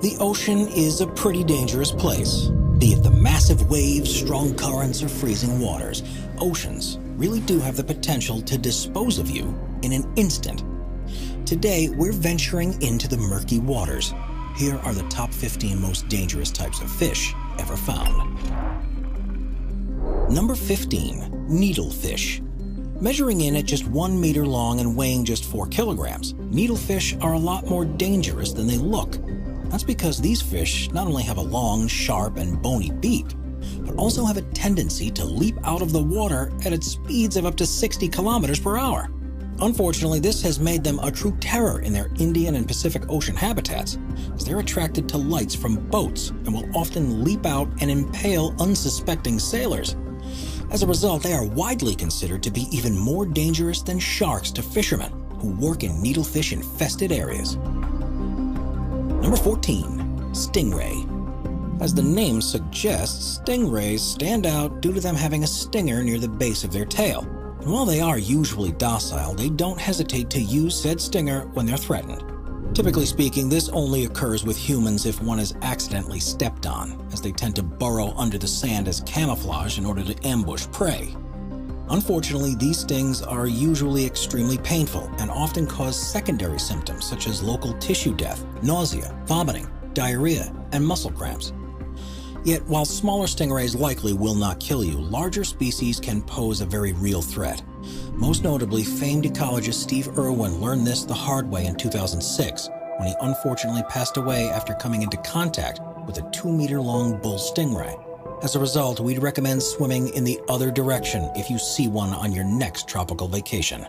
The ocean is a pretty dangerous place. Be it the massive waves, strong currents, or freezing waters, oceans really do have the potential to dispose of you in an instant. Today, we're venturing into the murky waters. Here are the top 15 most dangerous types of fish ever found. Number 15, needlefish. Measuring in at just 1 meter long and weighing just 4 kilograms, needlefish are a lot more dangerous than they look. That's because these fish not only have a long, sharp, and bony beak, but also have a tendency to leap out of the water at speeds of up to 60 kilometers per hour. Unfortunately, this has made them a true terror in their Indian and Pacific Ocean habitats, as they're attracted to lights from boats and will often leap out and impale unsuspecting sailors. As a result, they are widely considered to be even more dangerous than sharks to fishermen who work in needlefish-infested areas. Number 14, stingray. As the name suggests, stingrays stand out due to them having a stinger near the base of their tail. And while they are usually docile, they don't hesitate to use said stinger when they're threatened. Typically speaking, this only occurs with humans if one is accidentally stepped on, as they tend to burrow under the sand as camouflage in order to ambush prey. Unfortunately, these stings are usually extremely painful and often cause secondary symptoms such as local tissue death, nausea, vomiting, diarrhea, and muscle cramps. Yet, while smaller stingrays likely will not kill you, larger species can pose a very real threat. Most notably, famed ecologist Steve Irwin learned this the hard way in 2006, when he unfortunately passed away after coming into contact with a 2-meter-long bull stingray. As a result, we'd recommend swimming in the other direction if you see one on your next tropical vacation.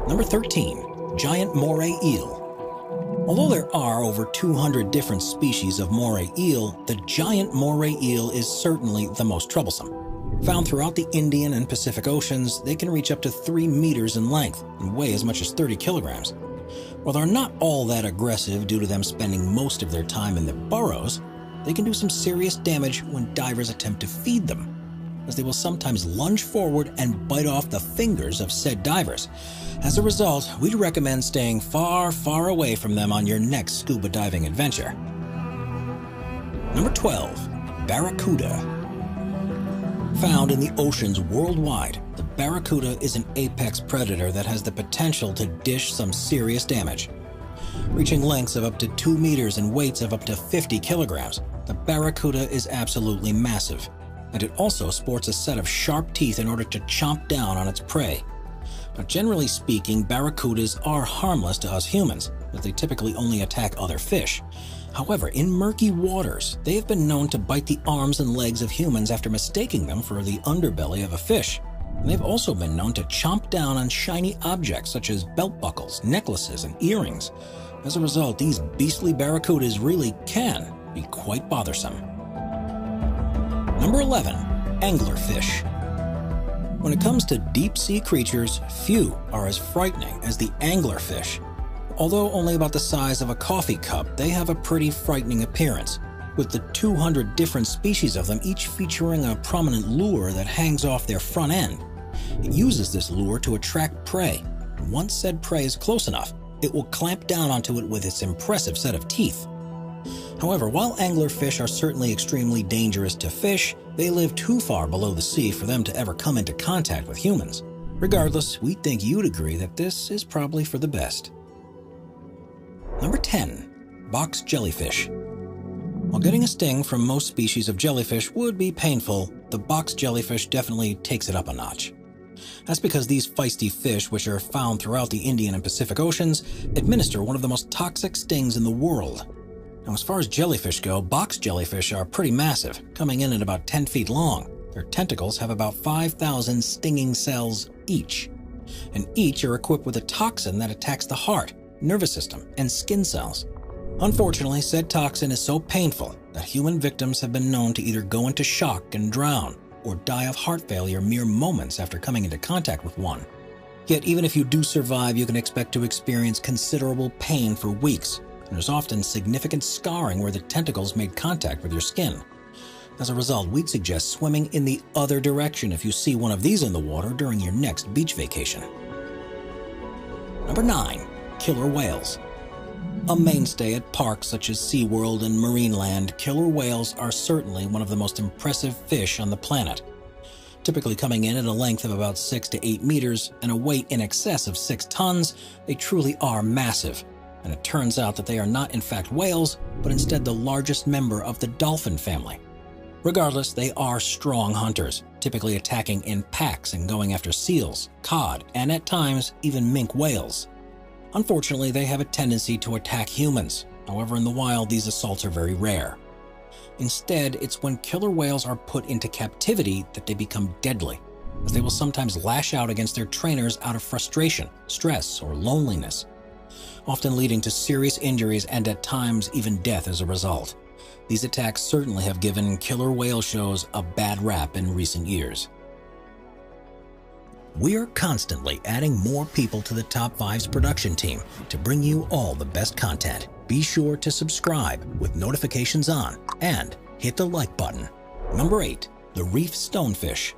Number 13, giant moray eel. Although there are over 200 different species of moray eel, the giant moray eel is certainly the most troublesome. Found throughout the Indian and Pacific Oceans, they can reach up to 3 meters in length and weigh as much as 30 kilograms. While they're not all that aggressive due to them spending most of their time in their burrows, they can do some serious damage when divers attempt to feed them, as they will sometimes lunge forward and bite off the fingers of said divers. As a result, we'd recommend staying far, far away from them on your next scuba diving adventure. Number 12, barracuda. Found in the oceans worldwide, the barracuda is an apex predator that has the potential to dish some serious damage. Reaching lengths of up to 2 meters and weights of up to 50 kilograms, the barracuda is absolutely massive, and it also sports a set of sharp teeth in order to chomp down on its prey. Now, generally speaking, barracudas are harmless to us humans, as they typically only attack other fish. However, in murky waters, they have been known to bite the arms and legs of humans after mistaking them for the underbelly of a fish. And they've also been known to chomp down on shiny objects such as belt buckles, necklaces, and earrings. As a result, these beastly barracudas really can be quite bothersome. Number 11, anglerfish. When it comes to deep-sea creatures, few are as frightening as the anglerfish. Although only about the size of a coffee cup, they have a pretty frightening appearance, with the 200 different species of them each featuring a prominent lure that hangs off their front end. It uses this lure to attract prey. Once said prey is close enough, it will clamp down onto it with its impressive set of teeth. However, while anglerfish are certainly extremely dangerous to fish, they live too far below the sea for them to ever come into contact with humans. Regardless, we think you'd agree that this is probably for the best. Number 10, box jellyfish. While getting a sting from most species of jellyfish would be painful, the box jellyfish definitely takes it up a notch. That's because these feisty fish, which are found throughout the Indian and Pacific Oceans, administer one of the most toxic stings in the world. Now, as far as jellyfish go, box jellyfish are pretty massive, coming in at about 10 feet long. Their tentacles have about 5,000 stinging cells each, and each are equipped with a toxin that attacks the heart, nervous system, and skin cells. Unfortunately, said toxin is so painful that human victims have been known to either go into shock and drown, or die of heart failure mere moments after coming into contact with one. Yet even if you do survive, you can expect to experience considerable pain for weeks, and there's often significant scarring where the tentacles made contact with your skin. As a result, we'd suggest swimming in the other direction if you see one of these in the water during your next beach vacation. Number 9, killer whales. A mainstay at parks such as SeaWorld and Marineland, killer whales are certainly one of the most impressive fish on the planet. Typically coming in at a length of about 6 to 8 meters and a weight in excess of 6 tons, they truly are massive. And it turns out that they are not in fact whales, but instead the largest member of the dolphin family. Regardless, they are strong hunters, typically attacking in packs and going after seals, cod, and at times even minke whales. Unfortunately, they have a tendency to attack humans. However, in the wild, these assaults are very rare. Instead, it's when killer whales are put into captivity that they become deadly, as they will sometimes lash out against their trainers out of frustration, stress, or loneliness, often leading to serious injuries and at times even death as a result. These attacks certainly have given killer whale shows a bad rap in recent years. We are constantly adding more people to the Top 5's production team to bring you all the best content. Be sure to subscribe with notifications on and hit the like button. Number 8. The reef stonefish.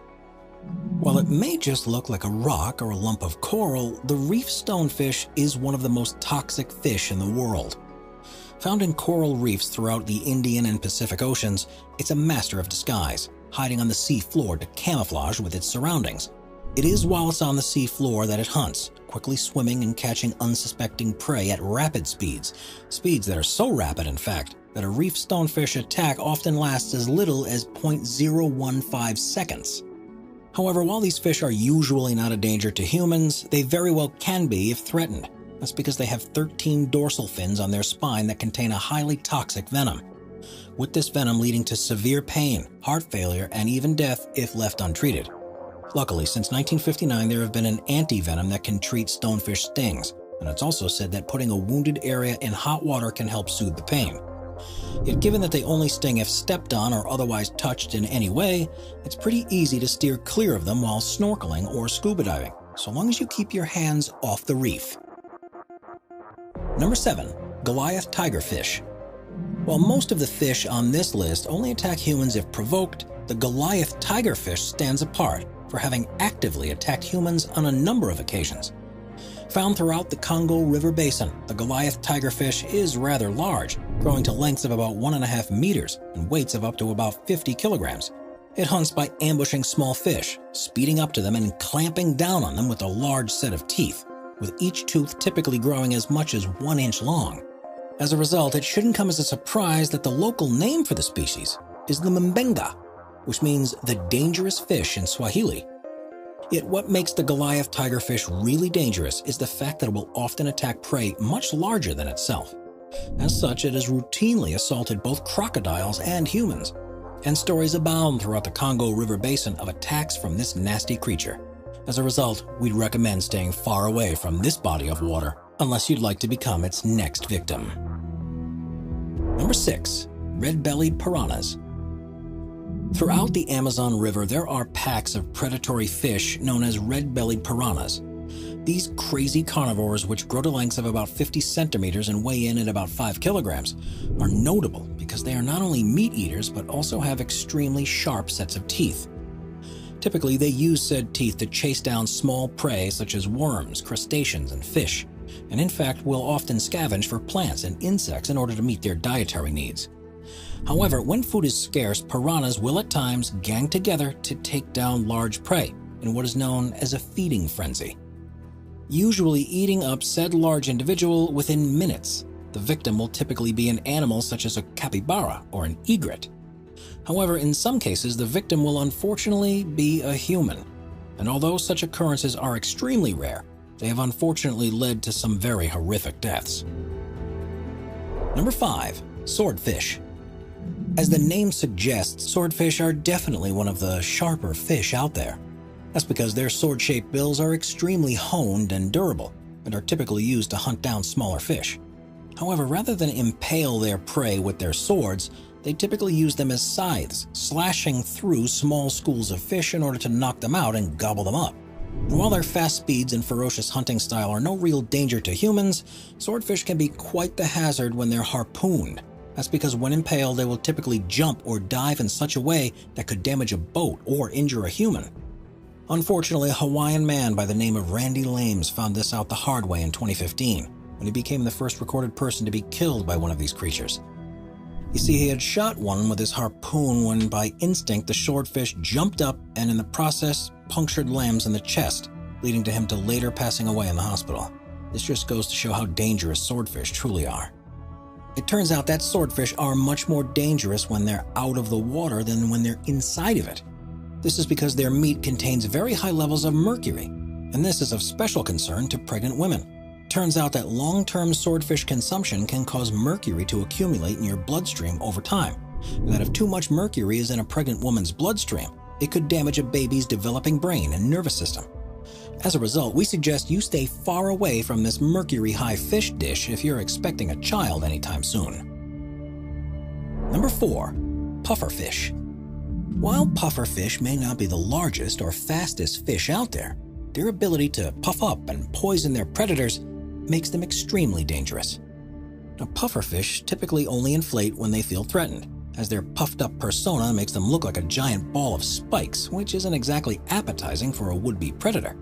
While it may just look like a rock or a lump of coral, the reef stonefish is one of the most toxic fish in the world. Found in coral reefs throughout the Indian and Pacific Oceans, it's a master of disguise, hiding on the sea floor to camouflage with its surroundings. It is while it's on the sea floor that it hunts, quickly swimming and catching unsuspecting prey at rapid speeds that are so rapid, in fact, that a reef stonefish attack often lasts as little as 0.015 seconds. However, while these fish are usually not a danger to humans, they very well can be if threatened. That's because they have 13 dorsal fins on their spine that contain a highly toxic venom, with this venom leading to severe pain, heart failure, and even death if left untreated. Luckily, since 1959, there have been an anti-venom that can treat stonefish stings, and it's also said that putting a wounded area in hot water can help soothe the pain. Yet given that they only sting if stepped on or otherwise touched in any way, it's pretty easy to steer clear of them while snorkeling or scuba diving, so long as you keep your hands off the reef. Number 7. Goliath tigerfish. While most of the fish on this list only attack humans if provoked, the Goliath tigerfish stands apart for having actively attacked humans on a number of occasions. Found throughout the Congo River Basin, the Goliath tigerfish is rather large, growing to lengths of about 1.5 meters and weights of up to about 50 kilograms. It hunts by ambushing small fish, speeding up to them and clamping down on them with a large set of teeth, with each tooth typically growing as much as 1 inch long. As a result, it shouldn't come as a surprise that the local name for the species is the Mbenga, which means the dangerous fish in Swahili. Yet what makes the Goliath tigerfish really dangerous is the fact that it will often attack prey much larger than itself. As such, it has routinely assaulted both crocodiles and humans, and stories abound throughout the Congo River Basin of attacks from this nasty creature. As a result, we'd recommend staying far away from this body of water, unless you'd like to become its next victim. Number 6. Red-bellied piranhas. Throughout the Amazon River, there are packs of predatory fish known as red-bellied piranhas. These crazy carnivores, which grow to lengths of about 50 centimeters and weigh in at about 5 kilograms, are notable because they are not only meat eaters but also have extremely sharp sets of teeth. Typically, they use said teeth to chase down small prey such as worms, crustaceans, and fish, and in fact will often scavenge for plants and insects in order to meet their dietary needs. However, when food is scarce, piranhas will at times gang together to take down large prey in what is known as a feeding frenzy, usually eating up said large individual within minutes. The victim will typically be an animal such as a capybara or an egret. However, in some cases, the victim will unfortunately be a human, and although such occurrences are extremely rare, they have unfortunately led to some very horrific deaths. Number 5. Swordfish. As the name suggests, swordfish are definitely one of the sharper fish out there. That's because their sword-shaped bills are extremely honed and durable, and are typically used to hunt down smaller fish. However, rather than impale their prey with their swords, they typically use them as scythes, slashing through small schools of fish in order to knock them out and gobble them up. And while their fast speeds and ferocious hunting style are no real danger to humans, swordfish can be quite the hazard when they're harpooned. That's because when impaled, they will typically jump or dive in such a way that could damage a boat or injure a human. Unfortunately, a Hawaiian man by the name of Randy Lames found this out the hard way in 2015. when he became the first recorded person to be killed by one of these creatures. You see, he had shot one with his harpoon when by instinct the swordfish jumped up and in the process punctured Lambs in the chest, leading to him to later passing away in the hospital. This just goes to show how dangerous swordfish truly are. It turns out that swordfish are much more dangerous when they're out of the water than when they're inside of it. This is because their meat contains very high levels of mercury, and this is of special concern to pregnant women. Turns out that long-term swordfish consumption can cause mercury to accumulate in your bloodstream over time, and that if too much mercury is in a pregnant woman's bloodstream, it could damage a baby's developing brain and nervous system. As a result, we suggest you stay far away from this mercury-high fish dish if you're expecting a child anytime soon. Number 4. Pufferfish. While pufferfish may not be the largest or fastest fish out there, their ability to puff up and poison their predators makes them extremely dangerous. Now, pufferfish typically only inflate when they feel threatened, as their puffed-up persona makes them look like a giant ball of spikes, which isn't exactly appetizing for a would-be predator.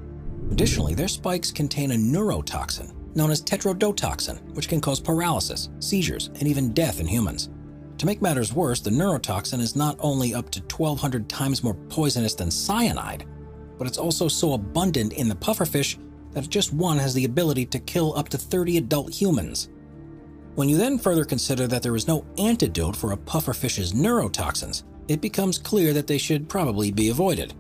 Additionally, their spikes contain a neurotoxin known as tetrodotoxin, which can cause paralysis, seizures, and even death in humans. To make matters worse, the neurotoxin is not only up to 1,200 times more poisonous than cyanide, but it's also so abundant in the pufferfish that just one has the ability to kill up to 30 adult humans. When you then further consider that there is no antidote for a pufferfish's neurotoxins, it becomes clear that they should probably be avoided.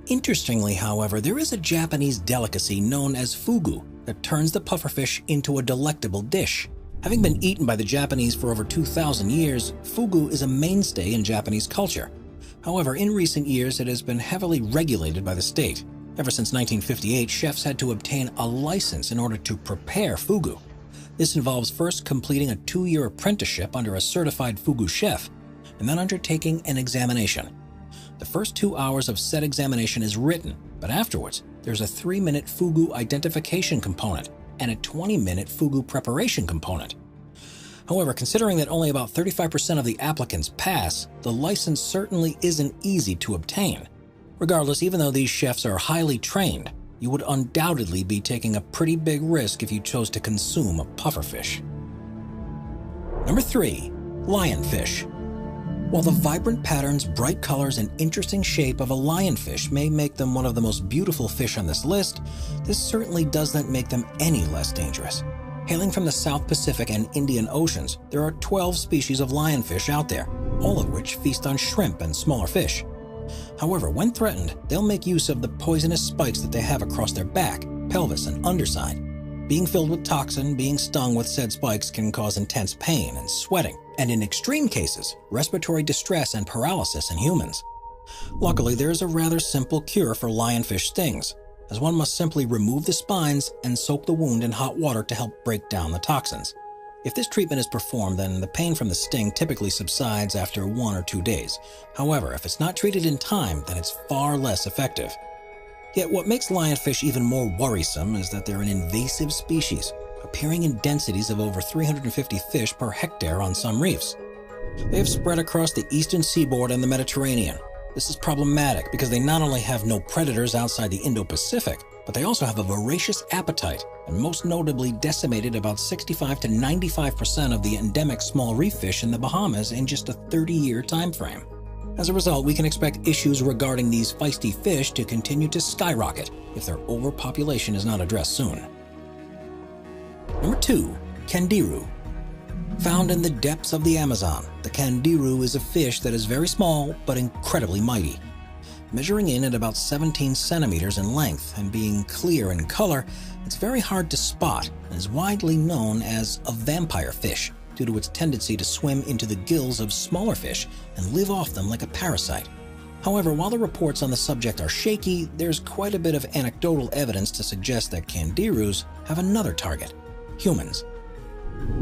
Interestingly, however, there is a Japanese delicacy known as fugu that turns the pufferfish into a delectable dish. Having been eaten by the Japanese for over 2,000 years, fugu is a mainstay in Japanese culture. However, in recent years, it has been heavily regulated by the state. Ever since 1958, chefs had to obtain a license in order to prepare fugu. This involves first completing a 2-year apprenticeship under a certified fugu chef, and then undertaking an examination. The first 2 hours of said examination is written, but afterwards, there's a 3-minute fugu identification component and a 20-minute fugu preparation component. However, considering that only about 35% of the applicants pass, the license certainly isn't easy to obtain. Regardless, even though these chefs are highly trained, you would undoubtedly be taking a pretty big risk if you chose to consume a pufferfish. Number 3. Lionfish. While the vibrant patterns, bright colors, and interesting shape of a lionfish may make them one of the most beautiful fish on this list, this certainly doesn't make them any less dangerous. Hailing from the South Pacific and Indian Oceans, there are 12 species of lionfish out there, all of which feast on shrimp and smaller fish. However, when threatened, they'll make use of the poisonous spikes that they have across their back, pelvis, and underside. Being filled with toxin, being stung with said spikes can cause intense pain and sweating, and in extreme cases, respiratory distress and paralysis in humans. Luckily, there is a rather simple cure for lionfish stings, as one must simply remove the spines and soak the wound in hot water to help break down the toxins. If this treatment is performed, then the pain from the sting typically subsides after 1 or 2 days. However, if it's not treated in time, then it's far less effective. Yet what makes lionfish even more worrisome is that they're an invasive species, appearing in densities of over 350 fish per hectare on some reefs. They have spread across the eastern seaboard and the Mediterranean. This is problematic because they not only have no predators outside the Indo-Pacific, but they also have a voracious appetite, and most notably decimated about 65 to 95% of the endemic small reef fish in the Bahamas in just a 30-year time frame. As a result, we can expect issues regarding these feisty fish to continue to skyrocket if their overpopulation is not addressed soon. Number 2. Candiru. Found in the depths of the Amazon, the candiru is a fish that is very small but incredibly mighty. Measuring in at about 17 centimeters in length and being clear in color, it's very hard to spot and is widely known as a vampire fish due to its tendency to swim into the gills of smaller fish and live off them like a parasite. However, while the reports on the subject are shaky, there's quite a bit of anecdotal evidence to suggest that candirus have another target: humans.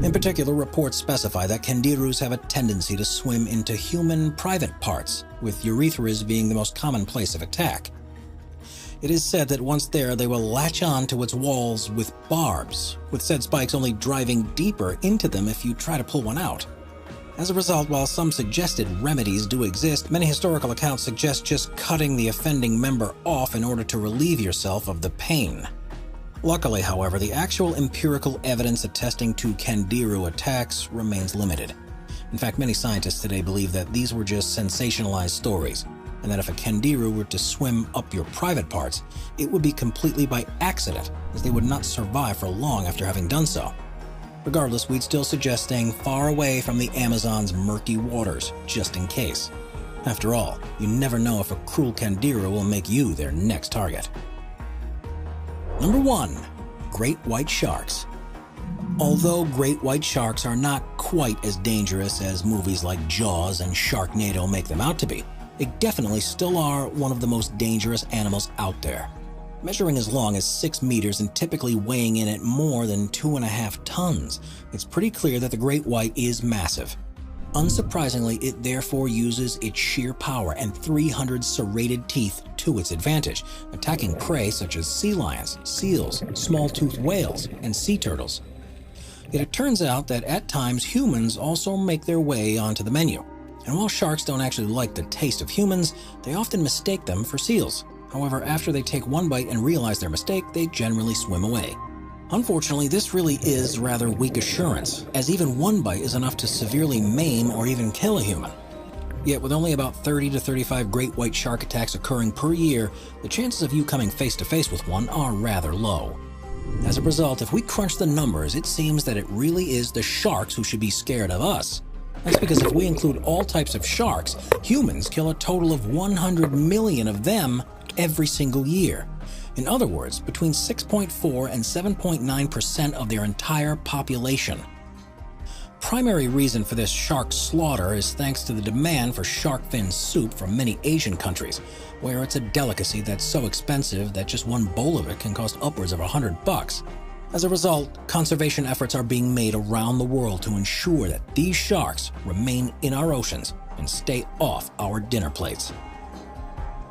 In particular, reports specify that candirus have a tendency to swim into human private parts, with urethras being the most common place of attack. It is said that once there, they will latch on to its walls with barbs, with said spikes only driving deeper into them if you try to pull one out. As a result, while some suggested remedies do exist, many historical accounts suggest just cutting the offending member off in order to relieve yourself of the pain. Luckily, however, the actual empirical evidence attesting to Candiru attacks remains limited. In fact, many scientists today believe that these were just sensationalized stories, and that if a Candiru were to swim up your private parts, it would be completely by accident, as they would not survive for long after having done so. Regardless, we'd still suggest staying far away from the Amazon's murky waters, just in case. After all, you never know if a cruel Candiru will make you their next target. Number 1. Great white sharks. Although great white sharks are not quite as dangerous as movies like Jaws and Sharknado make them out to be, they definitely still are one of the most dangerous animals out there. Measuring as long as 6 meters and typically weighing in at more than 2.5 tons, it's pretty clear that the great white is massive. Unsurprisingly, it therefore uses its sheer power and 300 serrated teeth to its advantage, attacking prey such as sea lions, seals, small-toothed whales, and sea turtles. Yet it turns out that at times humans also make their way onto the menu. And while sharks don't actually like the taste of humans, they often mistake them for seals. However, after they take one bite and realize their mistake, they generally swim away. Unfortunately, this really is rather weak assurance, as even one bite is enough to severely maim or even kill a human. Yet with only about 30 to 35 great white shark attacks occurring per year, the chances of you coming face to face with one are rather low. As a result, if we crunch the numbers, it seems that it really is the sharks who should be scared of us. That's because if we include all types of sharks, humans kill a total of 100 million of them every single year. In other words, between 6.4 and 7.9% of their entire population. Primary reason for this shark slaughter is thanks to the demand for shark fin soup from many Asian countries, where it's a delicacy that's so expensive that just one bowl of it can cost upwards of $100. As a result, conservation efforts are being made around the world to ensure that these sharks remain in our oceans and stay off our dinner plates.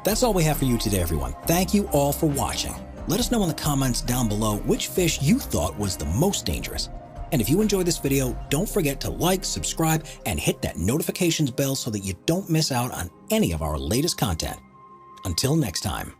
That's all we have for you today, everyone. Thank you all for watching. Let us know in the comments down below which fish you thought was the most dangerous. And if you enjoyed this video, don't forget to like, subscribe, and hit that notifications bell so that you don't miss out on any of our latest content. Until next time.